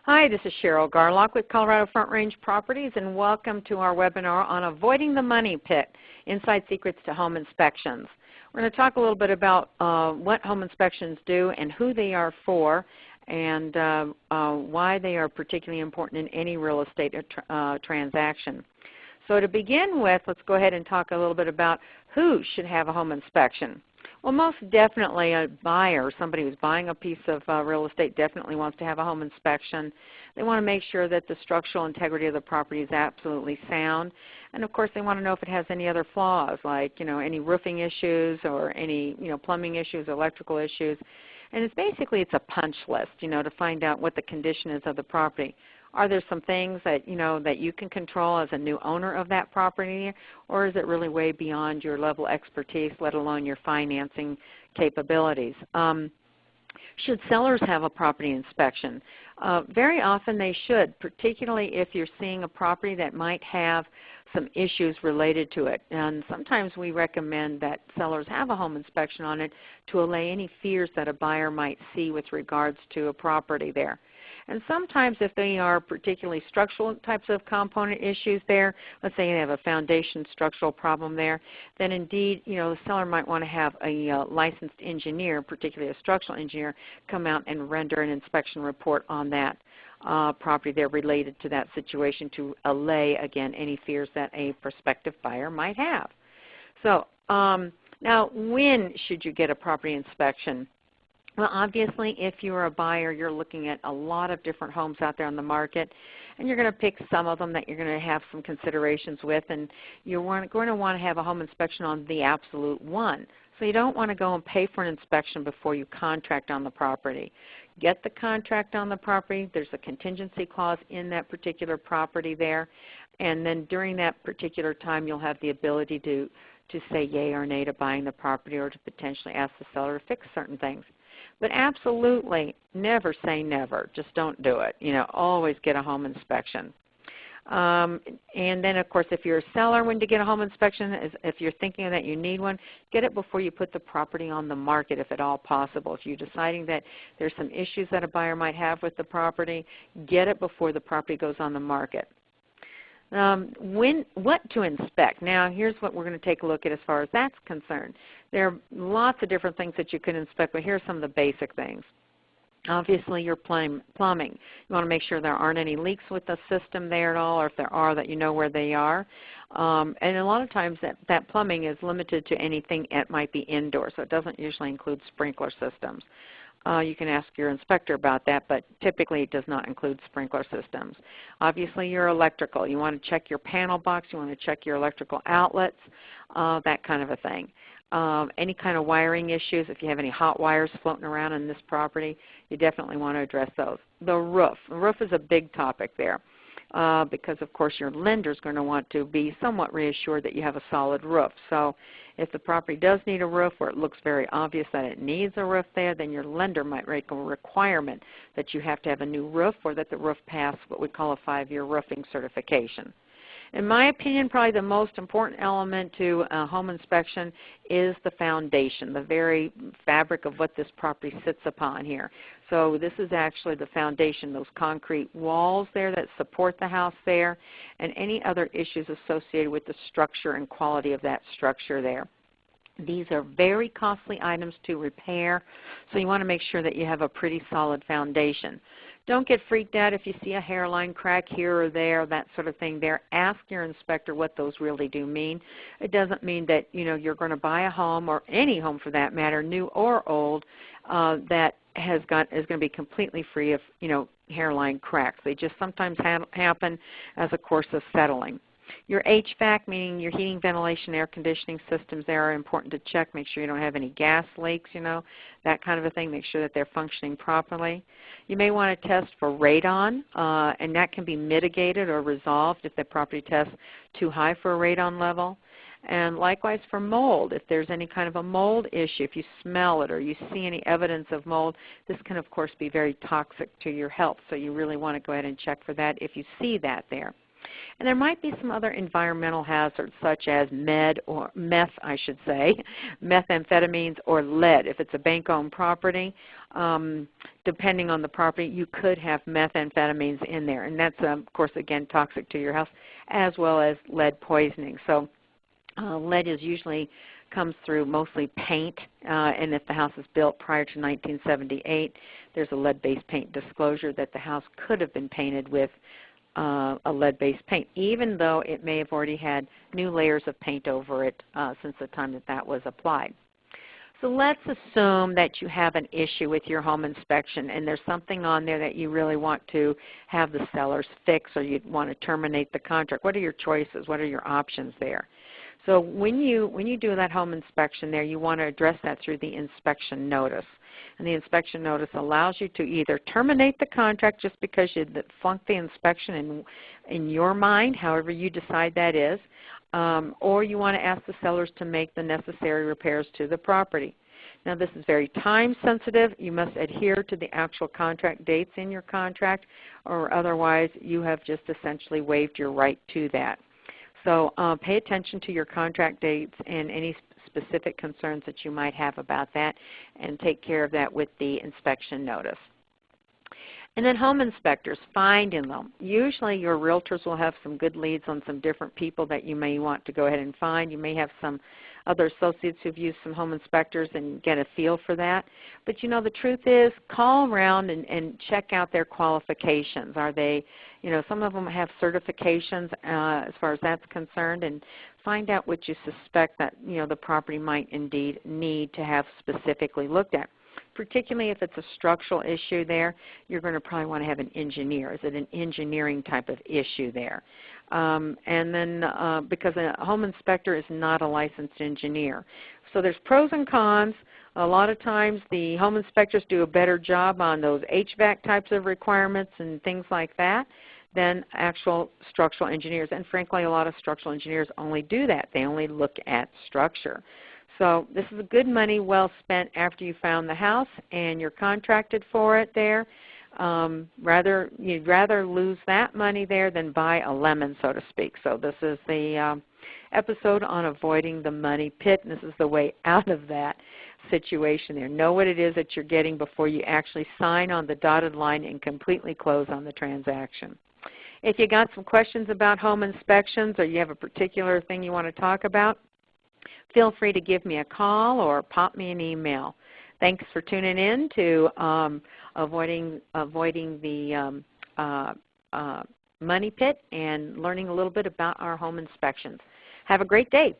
Hi, this is Cheryl Garlock with Colorado Front Range Properties, and welcome to our webinar on avoiding the money pit, Inside Secrets to Home Inspections. We're going to talk a little bit about what home inspections do and who they are for, and why they are particularly important in any real estate transaction. So to begin with, let's go ahead and talk a little bit about who should have a home inspection. Well, most definitely a buyer, somebody who's buying a piece of real estate, definitely wants to have a home inspection. They want to make sure that the structural integrity of the property is absolutely sound. And of course they want to know if it has any other flaws, like any roofing issues or any plumbing issues, electrical issues. And it's basically a punch list, to find out what the condition is of the property. Are there some things that that you can control as a new owner of that property, or is it really way beyond your level of expertise, let alone your financing capabilities? Should sellers have a property inspection? Very often they should, particularly if you're seeing a property that might have some issues related to it. And sometimes we recommend that sellers have a home inspection on it to allay any fears that a buyer might see with regards to a property there. And sometimes if they are particularly structural types of component issues there, let's say they have a foundation structural problem there, then indeed the seller might want to have a licensed engineer, particularly a structural engineer, come out and render an inspection report on that property there related to that situation to allay, again, any fears that a prospective buyer might have. So now when should you get a property inspection? Well, obviously, if you're a buyer, you're looking at a lot of different homes out there on the market, and you're going to pick some of them that you're going to have some considerations with, and you're going to want to have a home inspection on the absolute one. So you don't want to go and pay for an inspection before you contract on the property. Get the contract on the property. There's a contingency clause in that particular property there, and then during that particular time, you'll have the ability to say yay or nay to buying the property, or to potentially ask the seller to fix certain things. But absolutely never say never. Just don't do it. Always get a home inspection. And then, of course, if you're a seller, when to get a home inspection, if you're thinking that you need one, get it before you put the property on the market, if at all possible. If you're deciding that there's some issues that a buyer might have with the property, get it before the property goes on the market. What to inspect? Now, here's what we're going to take a look at as far as that's concerned. There are lots of different things that you can inspect, but here are some of the basic things. Obviously, your plumbing. You want to make sure there aren't any leaks with the system there at all, or if there are, that you know where they are. And a lot of times that plumbing is limited to anything that might be indoor, so it doesn't usually include sprinkler systems. You can ask your inspector about that, but typically it does not include sprinkler systems. Obviously, your electrical. You want to check your panel box. You want to check your electrical outlets, that kind of a thing. Any kind of wiring issues, if you have any hot wires floating around in this property, you definitely want to address those. The roof. The roof is a big topic there because, of course, your lender is going to want to be somewhat reassured that you have a solid roof. So if the property does need a roof, or it looks very obvious that it needs a roof there, then your lender might make a requirement that you have to have a new roof, or that the roof pass what we call a 5-year roofing certification. In my opinion, probably the most important element to a home inspection is the foundation, the very fabric of what this property sits upon here. So this is actually the foundation, those concrete walls there that support the house there, and any other issues associated with the structure and quality of that structure there. These are very costly items to repair, so you want to make sure that you have a pretty solid foundation. Don't get freaked out if you see a hairline crack here or there, that sort of thing there. Ask your inspector what those really do mean. It doesn't mean that you're going to buy a home, or any home for that matter, new or old, that is going to be completely free of hairline cracks. They just sometimes happen as a course of settling. Your HVAC, meaning your heating, ventilation, air conditioning systems, there are important to check. Make sure you don't have any gas leaks, that kind of a thing. Make sure that they're functioning properly. You may want to test for radon, and that can be mitigated or resolved if the property tests too high for a radon level. And likewise for mold, if there's any kind of a mold issue, if you smell it or you see any evidence of mold, this can of course be very toxic to your health. So you really want to go ahead and check for that if you see that there. And there might be some other environmental hazards such as methamphetamines or lead. If it's a bank-owned property, depending on the property, you could have methamphetamines in there. And that's, of course, again, toxic to your house, as well as lead poisoning. So lead is usually comes through mostly paint, and if the house is built prior to 1978, there's a lead-based paint disclosure that the house could have been painted with a lead-based paint, even though it may have already had new layers of paint over it since the time that that was applied. So let's assume that you have an issue with your home inspection and there's something on there that you really want to have the sellers fix, or you want to terminate the contract. What are your choices? What are your options there? So when you do that home inspection there, you want to address that through the inspection notice. And the inspection notice allows you to either terminate the contract just because you flunked the inspection in your mind, however you decide that is, or you want to ask the sellers to make the necessary repairs to the property. Now this is very time sensitive. You must adhere to the actual contract dates in your contract, or otherwise you have just essentially waived your right to that. So pay attention to your contract dates and any specific concerns that you might have about that, and take care of that with the inspection notice. And then home inspectors, finding them. Usually your realtors will have some good leads on some different people that you may want to go ahead and find. You may have some other associates who've used some home inspectors and get a feel for that. But you know, the truth is, call around and check out their qualifications. Are they, you know, some of them have certifications as far as that's concerned, and find out what you suspect that, you know, the property might indeed need to have specifically looked at. Particularly if it's a structural issue there, you're going to probably want to have an engineer. Is it an engineering type of issue there? And then because a home inspector is not a licensed engineer. So there's pros and cons. A lot of times the home inspectors do a better job on those HVAC types of requirements and things like that than actual structural engineers. And frankly, a lot of structural engineers only do that. They only look at structure. So this is a good money well spent after you found the house and you're contracted for it there. You'd rather lose that money there than buy a lemon, so to speak. So this is the episode on avoiding the money pit, and this is the way out of that situation there. Know what it is that you're getting before you actually sign on the dotted line and completely close on the transaction. If you got some questions about home inspections, or you have a particular thing you want to talk about, feel free to give me a call or pop me an email. Thanks for tuning in to avoiding the money pit and learning a little bit about our home inspections. Have a great day.